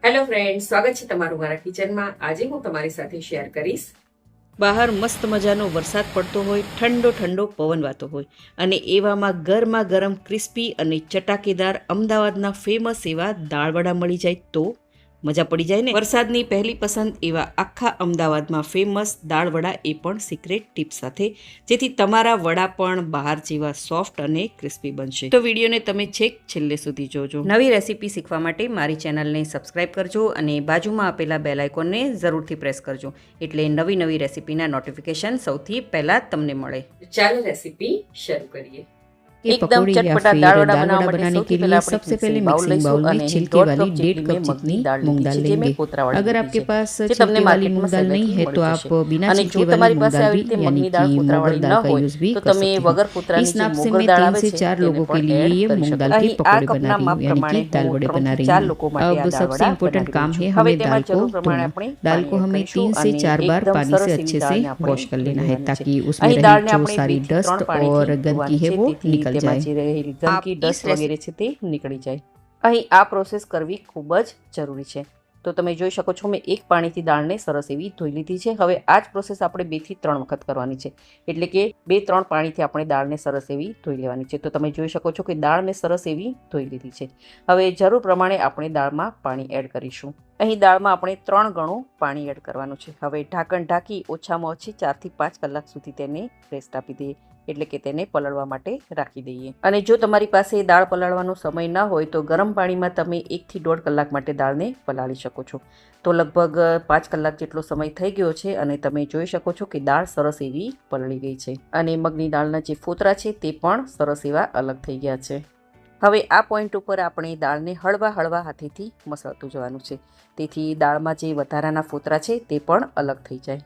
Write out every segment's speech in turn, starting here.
Hello friend, સ્વાગત છે તમારું મારા કિચનમાં। આજે હું તમારી સાથે શેર કરીશ બહાર મસ્ત મજાનો વરસાદ પડતો હોય, ઠંડો ઠંડો પવન વાતો હોય અને એવામાં ગરમા ગરમ ક્રિસ્પી અને ચટાકેદાર અમદાવાદના ફેમસ એવા દાળવડા મળી જાય તો મજા પડી જાય ને। વરસાદની પહેલી પસંદ એવા આખા અમદાવાદમાં ફેમસ દાળવડા, એ પણ સિક્રેટ ટિપ સાથે, જેથી તમારા વડા પણ બહાર જેવા સોફ્ટ અને ક્રિસ્પી બનશે। તો વિડીયોને તમે છેક છેલ્લે સુધી જોજો। નવી રેસીપી શીખવા માટે મારી ચેનલને સબસ્ક્રાઇબ કરજો અને બાજુમાં આપેલા બેલ આઇકોનને જરૂરથી પ્રેસ કરજો, એટલે નવી નવી રેસીપીના નોટિફિકેશન સૌથી પહેલા તમને મળે। ચાલો રેસીપી શરૂ કરીએ। एकदम चटपटा दालवड़ा बनाने के लिए सबसे पहले मिक्सिंग बाउल में छिलके वाली 1.5 कप जितनी मूंग दाल लेंगे। अगर आपके पास छिलके वाली मूंग दाल नहीं है तो आप बिना छिलके वाली मूंग दाल भी यानी कि मोगर दाल का यूज भी कर सकते हैं। इस नाप से मैं 3 से 4 लोगों के लिए ये मूंग दाल के पकौड़े बना रही हूँ, यानी कि दाल वड़े बना रही हूँ। अब सबसे इम्पोर्टेंट काम है हमें दाल को धोना। दाल को हमें 3 से 4 बार पानी से अच्छे से वॉश कर लेना है, ताकि उसमें रही जो सारी डस्ट और गंदगी है वो निकल जाए, गंदगी डस्ट वगैरह છે તે નીકળી જાય। અહીં આ પ્રોસેસ કરવી ખૂબ જ જરૂરી છે। તો તમે જોઈ શકો છો, મેં એક પાણીથી દાળને સરસ એવી ધોઈ લીધી છે। હવે આ જ પ્રોસેસ આપણે 2 થી 3 વખત કરવાની છે, એટલે કે 2-3 પાણીથી આપણે દાળને સરસ એવી ધોઈ લેવાની છે। તો તમે જોઈ શકો છો કે દાળ મેં સરસ એવી ધોઈ લીધી છે। હવે જરૂર પ્રમાણે આપણે દાળમાં પાણી એડ કરીશું। અહીં દાળમાં આપણે 3 ગણું પાણી એડ કરવાનું છે। હવે ઢાંકણ ઢાંકી ઓછામાં ઓછી 4 થી 5 કલાક સુધી તેને રેસ્ટ આપી દઈએ, એટલે કે તેને પલળવા માટે રાખી દઈએ। અને જો તમારી પાસે દાળ પલાળવાનો સમય ન હોય તો ગરમ પાણીમાં તમે 1 થી 1.5 કલાક માટે દાળને પલાળી શકો છો। તો લગભગ 5 કલાક જેટલો સમય થઈ ગયો છે અને તમે જોઈ શકો છો કે દાળ સરસ એવી પલળી ગઈ છે અને મગની દાળના જે ફોતરા છે તે પણ સરસ એવા અલગ થઈ ગયા છે। હવે આ પોઈન્ટ ઉપર આપણે દાળને હળવા હળવા હાથેથી મસળતું જવાનું છે, તેથી દાળમાં જે વધારાના ફોતરા છે તે પણ અલગ થઈ જાય।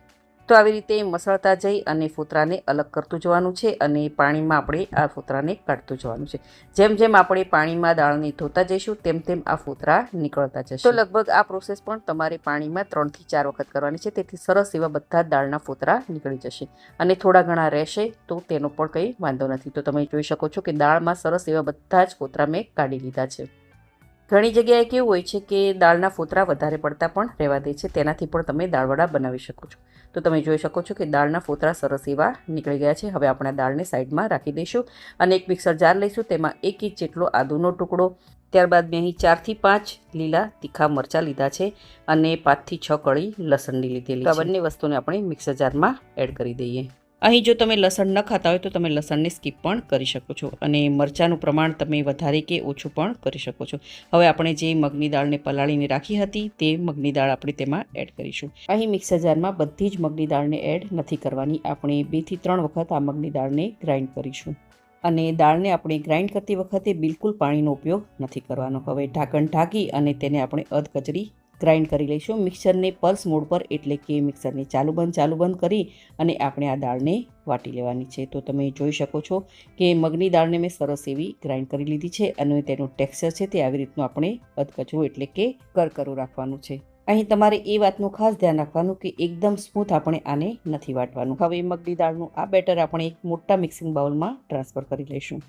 તો આવી રીતે મસળતા જઈ અને ફોતરાને અલગ કરતું જવાનું છે અને પાણીમાં આપણે આ ફોતરાને કાઢતું જવાનું છે। જેમ જેમ આપણે પાણીમાં દાળને ધોતા જઈશું તેમ તેમ આ ફોતરા નીકળતા જશે। તો લગભગ આ પ્રોસેસ પણ તમારે પાણીમાં 3 થી 4 વખત કરવાની છે, તેથી સરસ એવા બધા દાળના ફોતરા નીકળી જશે। અને થોડા ઘણા રહેશે તો તેનો પણ કંઈ વાંધો નથી। તો તમે જોઈ શકો છો કે દાળમાં સરસ એવા બધા જ ફોતરા મેં કાઢી લીધા છે। ઘણી જગ્યાએ કેવું હોય છે કે દાળના ફોતરા વધારે પડતા પણ રહેવા દે છે, તેનાથી પણ તમે દાળવડા બનાવી શકો છો। તો તમે જોઈ શકો છો કે દાળના ફોતરા સરસ એવા નીકળી ગયા છે। હવે આપણે દાળને સાઈડમાં રાખી દઈશું અને એક મિક્સર જાર લઈશું, તેમાં 1 ઇંચ જેટલો આદુનો ટુકડો, ત્યારબાદ મેં અહીં 4 થી 5 લીલા તીખા મરચાં લીધા છે અને 5 થી 6 કળી લસણની લીધેલી છે। આ બંને વસ્તુને આપણે મિક્સર જારમાં એડ કરી દઈએ। અહીં જો તમે લસણ ન ખાતા હોય તો તમે લસણને સ્કીપ પણ કરી શકો છો અને મરચાંનું પ્રમાણ તમે વધારે કે ઓછું પણ કરી શકો છો। હવે આપણે જે મગની દાળને પલાળીને રાખી હતી તે મગની દાળ આપણે તેમાં એડ કરીશું। અહીં મિક્સર જારમાં બધી જ મગની દાળને એડ નથી કરવાની, આપણે 2 થી 3 વખત આ મગની દાળને ગ્રાઇન્ડ કરીશું અને દાળને આપણે ગ્રાઇન્ડ કરતી વખતે બિલકુલ પાણીનો ઉપયોગ નથી કરવાનો। હવે ઢાંકણ ઢાંકી અને તેને આપણે અધકચરી ગ્રાઇન્ડ કરી લઈશું। મિક્સરને પલ્સ મોડ પર, એટલે કે મિક્સરને ચાલુ બંધ કરી અને આપણે આ દાળને વાટી લેવાની છે। તો તમે જોઈ શકો છો કે મગની દાળને મેં સરસ એવી ગ્રાઇન્ડ કરી લીધી છે અને તેનું ટેક્સચર છે તે આવી રીતનું આપણે અધકચરું, એટલે કે કરકરું રાખવાનું છે। અહીં તમારે એ વાતનું ખાસ ધ્યાન રાખવાનું કે એકદમ સ્મૂથ આપણે આને નથી વાટવાનું। હવે મગની દાળનું આ બેટર આપણે એક મોટા મિક્સિંગ બાઉલમાં ટ્રાન્સફર કરી લઈશું।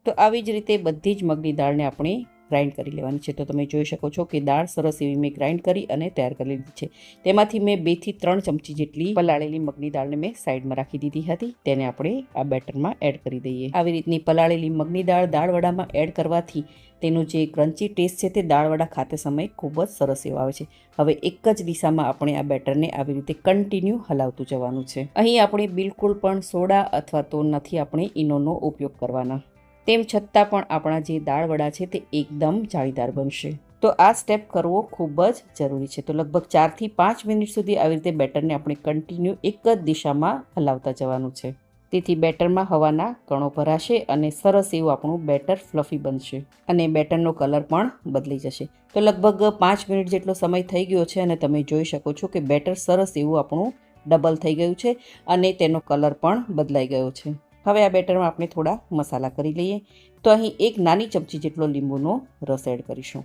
તો આવી જ રીતે બધી જ મગની દાળને આપણે ગ્રાઇન્ડ કરી લેવાની છે। તો તમે જોઈ શકો છો કે દાળ સરસ એવી મેં ગ્રાઇન્ડ કરી અને તૈયાર કરી લીધી છે। તેમાંથી મેં 2 થી 3 ચમચી જેટલી પલાળેલી મગની દાળને મેં સાઈડમાં રાખી દીધી હતી, તેને આપણે આ બેટરમાં એડ કરી દઈએ। આવી રીતની પલાળેલી મગની દાળ દાળવડામાં એડ કરવાથી તેનું જે ક્રન્ચી ટેસ્ટ છે તે દાળવડા ખાતે સમયે ખૂબ જ સરસ એવો આવે છે। હવે એક જ દિશામાં આપણે આ બેટરને આવી રીતે કન્ટિન્યુ હલાવતું જવાનું છે। અહીં આપણે બિલકુલ પણ સોડા અથવા તો નથી આપણે ઈનોનો ઉપયોગ કરવાના, તેમ છતાં પણ આપણા જે દાળવડા છે તે એકદમ જાળીદાર બનશે। તો આ સ્ટેપ કરવો ખૂબ જ જરૂરી છે। તો લગભગ 4 થી 5 મિનિટ સુધી આવી રીતે બેટરને આપણે કન્ટિન્યુ એક જ દિશામાં હલાવતા જવાનું છે, તેથી બેટરમાં હવાના કણો ભરાશે અને સરસ એવું આપણું બેટર ફ્લફી બનશે અને બેટરનો કલર પણ બદલી જશે। તો લગભગ 5 મિનિટ જેટલો સમય થઈ ગયો છે અને તમે જોઈ શકો છો કે બેટર સરસ એવું આપણું ડબલ થઈ ગયું છે અને તેનો કલર પણ બદલાઈ ગયો છે। હવે આ બેટરમાં આપણે થોડા મસાલા કરી લઈએ। તો અહીં 1 નાની ચમચી જેટલો લીંબુનો રસ એડ કરીશું,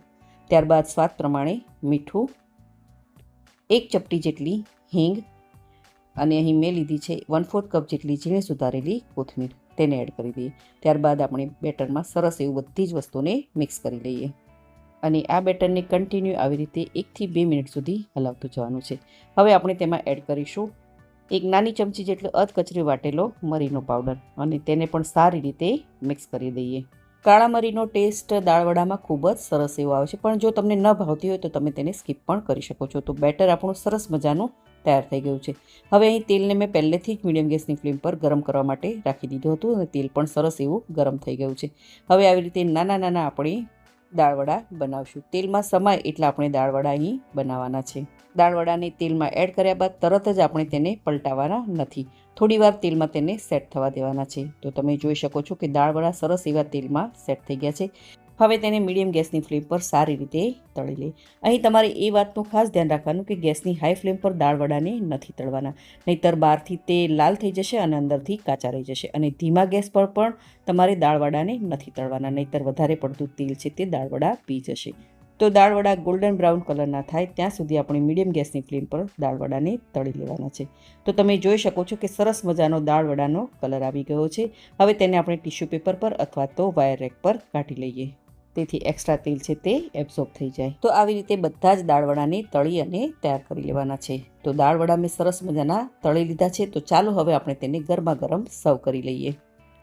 ત્યારબાદ સ્વાદ પ્રમાણે મીઠું, 1 ચપટી જેટલી હિંગ અને અહીં મેં લીધી છે 1/4 કપ જેટલી ઝીણી સુધારેલી કોથમીર, તેને એડ કરી દઈએ। ત્યારબાદ આપણે બેટરમાં સરસ એવું બધી જ વસ્તુને મિક્સ કરી લઈએ। અને આ બેટરને કન્ટિન્યુ આવી રીતે 1 થી 2 મિનિટ સુધી હલાવતું જવાનું છે. હવે આપણે તેમાં એડ કરીશું એક નાની ચમચી જેટલો અધકચરી વાટેલો મરીનો પાવડર અને તેને પણ સારી રીતે મિક્સ કરી દઈએ. કાળા મરીનો ટેસ્ટ દાળવડામાં ખૂબ જ સરસ એવો આવે છે, પણ જો તમને ન ભાવતી હોય તો તમે તેને સ્કીપ પણ કરી શકો છો. તો બેટર આપણું સરસ મજાનું તૈયાર થઈ ગયું છે. હવે અહીં તેલને મેં પહેલેથી જ મીડિયમ ગેસની ફ્લેમ પર ગરમ કરવા માટે રાખી દીધું હતું અને તેલ પણ સરસ એવું ગરમ થઈ ગયું છે. હવે આવી રીતે નાના નાના આપણે દાળવડા બનાવશું. તેલમાં સમાય એટલા આપણે દાળવડા અહીં બનાવવાના છે. દાળવડાને તેલમાં એડ કર્યા બાદ તરત જ આપણે તેને પલટાવવાના નથી. થોડીવાર તેલમાં તેને સેટ થવા દેવાના છે. તો તમે જોઈ શકો છો કે દાળવડા સરસ એવા તેલમાં સેટ થઈ ગયા છે. હવે તેને મીડિયમ ગેસની ફ્લેમ પર સારી રીતે તળી લે. અહીં તમારે એ વાતનું ખાસ ધ્યાન રાખવાનું કે ગેસની હાઈ ફ્લેમ પર દાળવડાને નથી તળવાના, નહીંતર બહારથી તે લાલ થઈ જશે અને અંદરથી કાચા રહી જશે. અને ધીમા ગેસ પર પણ તમારે દાળવડાને નથી તળવાના, નહીંતર વધારે પડતું તેલ છે તે દાળવડા પી જશે. તો દાળવડા ગોલ્ડન બ્રાઉન કલરના થાય ત્યાં સુધી આપણે મીડિયમ ગેસની ફ્લેમ પર દાળવડાને તળી લેવાના છે. તો તમે જોઈ શકો છો કે સરસ મજાનો દાળવડાનો કલર આવી ગયો છે. હવે તેને આપણે ટિશ્યુ પેપર પર અથવા તો વાયર રેક પર કાઢી લઈએ, તેથી એક્સ્ટ્રા તેલ છે તે એબ્ઝોર્બ થઈ જાય. તો આવી રીતે બધા જ દાળવડાને તળી અને તૈયાર કરી લેવાના છે. તો દાળવડા મેં સરસ મજાના તળી લીધા છે. તો ચાલો હવે આપણે તેને ગરમા ગરમ સર્વ કરી લઈએ.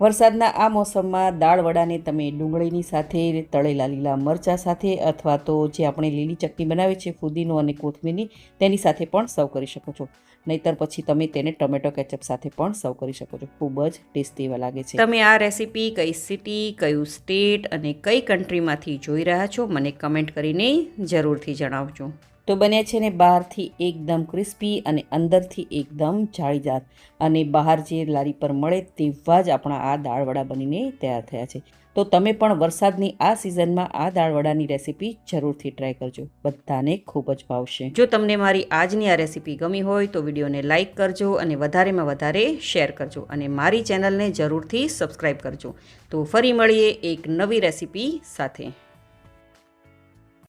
વરસાદના આ મોસમમાં દાળવડાને તમે ડુંગળીની સાથે, તળેલા લીલા મરચાં સાથે અથવા તો જે આપણે લીલી ચટણી બનાવી છે ફુદીનો અને કોથમીરની, તેની સાથે પણ સર્વ કરી શકો છો. નહીતર પછી તમે તેને ટમેટો કેચઅપ સાથે પણ સર્વ કરી શકો છો. ખૂબ જ ટેસ્ટી એવા લાગે છે. તમે આ રેસીપી કઈ સિટી, કયું સ્ટેટ અને કઈ કન્ટ્રીમાંથી જોઈ રહ્યા છો મને કમેન્ટ કરીને જરૂરથી જણાવજો. તો બને છે ને બહારથી એકદમ ક્રિસ્પી અને અંદરથી એકદમ જાળીદાર, અને બહાર જે લારી પર મળે તેવા જ આપણા આ દાળવડા બનીને તૈયાર થયા છે. તો તમે પણ વરસાદની આ સિઝનમાં આ દાળવડાની રેસીપી જરૂરથી ટ્રાય કરજો. બધાને ખૂબ જ ભાવશે. જો તમને મારી આજની આ રેસીપી ગમી હોય તો વિડીયોને લાઇક કરજો અને વધારેમાં વધારે શેર કરજો અને મારી ચેનલને જરૂરથી સબસ્ક્રાઈબ કરજો. તો ફરી મળીએ એક નવી રેસીપી સાથે.